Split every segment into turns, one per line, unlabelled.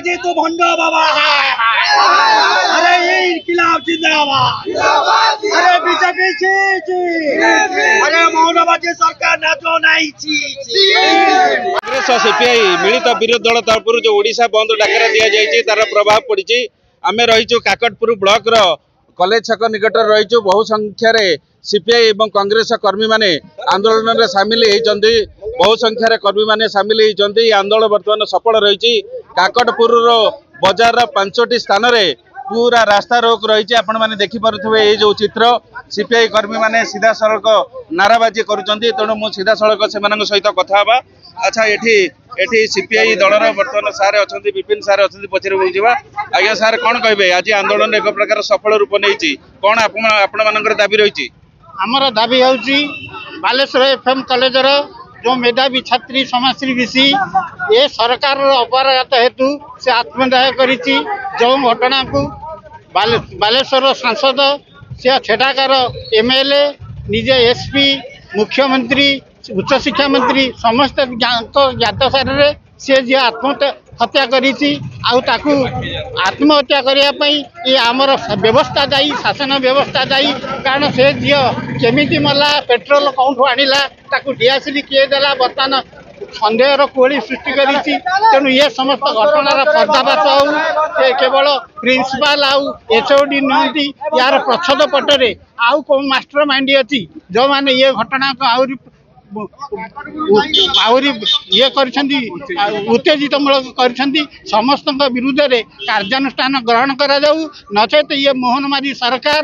जी तू भंडा बाबा अरे इनकलाब जिंदाबाद अरे बीजेपी अरे मौनवादी सरकार ना जो नहीं
कांग्रेस सीपीआई मिलित विरोधी दल तरफ जो ओडिशा बंद डाकरा दि जाए तार प्रभाव पड़ी। आम रहीचु काकटपुर ब्लॉक रो कॉलेज छक निकट रहीचु बहु संख्यार सीपीआई और कांग्रेस कर्मी माने आंदोलन में सामिल होती बहु संख्यार कर्मी माने सामिल होती आंदोलन बर्तमान सफल रही। काकटपुर बजार 5टी स्थान में पूरा रास्ता रोक रही आपण मैंने देखिपे ये जो चित्र सीपीआई कर्मी माने सीधा सड़क नाराबाजी करुँच तेणु मुझे सीधा सड़क से सहित कथा हाँ। अच्छा एठी सीपीआई दलर बर्तमान सार अच्छा विपिन सार अच्छा पचर बुझा आज्ञा सार कौन कहे आज आंदोलन एक प्रकार सफल रूप नहीं कौन आपण मान दाबी रही
आमर दाबी हूँ बालेश्वर एफएम कॉलेजर जो मेधावी छात्री समाजश्री विशी ये सरकार अपराध हेतु से आत्मदाह कर जो घटना को बालेश्वर सांसद से सेठाकार एमएलए निजे एसपी मुख्यमंत्री उच्च शिक्षा मंत्री समस्त ज्ञात सारे सी जी आत्महत्या करी आत्महत्या करने ये आमर व्यवस्था दायी शासन व्यवस्था दायी कारण से झील केमी मला पेट्रोल कौटू आणला डीआसीडी किए देला बर्तमान सन्देहर कोड़ी सृष्टि करी तेणु ये समस्त घटनार पर्दाफाश हो केवल प्रिंसिपाल आउ एचओडी नुहति यार प्रच्छद पटरे आउ कौन मास्टर माइंड अच्छी जो मैंने ये घटना को आहरी ये उत्तेजितमूलक कर समस्त विरुद्ध में कार्यानुष्ठान ग्रहण करा नचेत ये मोहनमाझी सरकार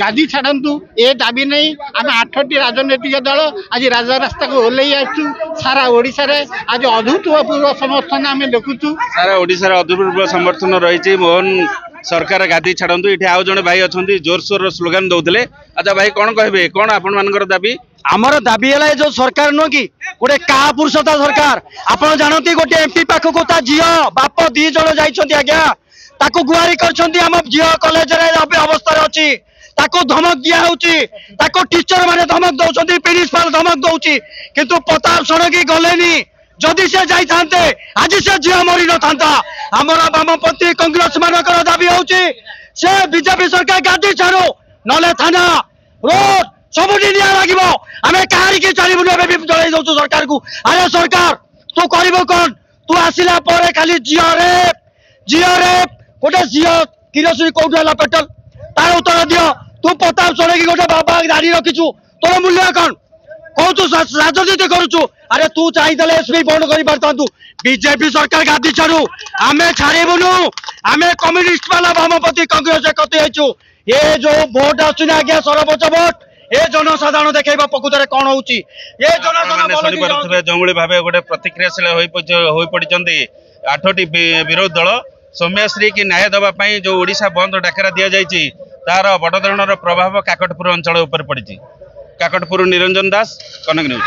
गादी छाड़ू ये दाबी नहीं आम 8टी राजनैतिक दल आज राजरास्ता को ओल्लई आसु सारा ओडिशा रे आज अभूतपूर्व समर्थन आम देखुचु
सारा ओडिशा रे अभूतपूर्व समर्थन रही मोहन सरकार गादी छाड़ू ये आउ जड़े भाई अच्छा जोरसोर स्लोगान दौले। अच्छा भाई कौन कहे कौन आपण मान दाबी
आमर दाबी है जो सरकार नुह कि गोटे का पुरुषता सरकार आपड़ जानती गोटे एमपी पाखक झील बाप 2 जन जाइछन्ति आज्ञा ताको गुहारी करछन्ति आम झील कॉलेज रे अवस्था अच्छी ताको धमक दिया होची ताको टीचर माने धमक दउछन्ति प्रिंसिपल धमक दउची किंतु प्रताप षडंगी गलेनी जदि से जाइथान्ते आज से झील मरी न थांता। आमर वामपंथी कांग्रेस मानकर दाबी होची से बीजेपी सरकार गादी छाड़ो नले थाना रोड सब लगे आम कहीं चलू जल दौ सरकार को अरे सरकार तू कर कौन तू आसला खाली झील रेप गोटे झील किरोसिन कौटू है पेट्रोल तार उत्तर दियो तू प्रताप षडंगी गोटे बाबा गाड़ी रखीचु तोर मूल्य कौन कहू राजनीति करुचु अरे तू चाहिए एसपी बंद कर पारता बीजेपी सरकार गादी छाड़ू आम छाड़बुनु आम कम्युनिस्ट वाला वामपंथी कांग्रेस एकत्रित ये जो भोट आसुना आज्ञा सरपंच भोट ये जनसाधारण देखा प्रकृत कौन हो
जो भाव गोटे प्रतिक्रियाशील हो पड़ी 8टी विरोधी दल सौम्यश्री की न्याय देवाई जो ओडिशा बंद डाकरा दि जाए तार बड़ धरण प्रभाव काकटपुर अंचल उपर पड़ी। काकटपुर निरंजन दास, कनक न्यूज।